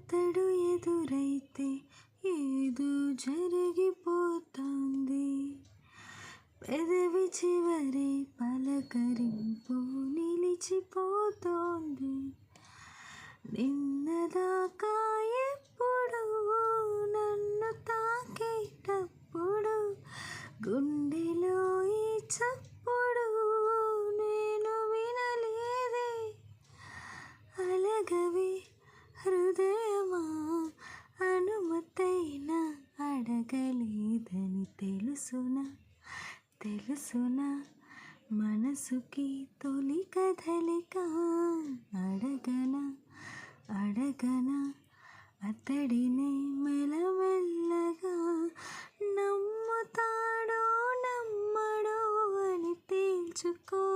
అతడు ఎదురైతే ఏదో జరిగిపోతుంది. పెదవి చివరి పలకరింపు నిలిచిపోతోంది. నిన్నదాకా ఎప్పుడు నన్ను తాకేటప్పుడు గుండెలో ఈ చప్పుడు నేను వినలేదే. అలగవే హృదయమా, అనుమతైనా అడగలేదని తెలుసునా మనసుకి తొలి కదలిక. అడగనా అతడినే మెల్లమెల్లగా, నమ్ముతాడో నమ్మడో అని తేల్చుకో.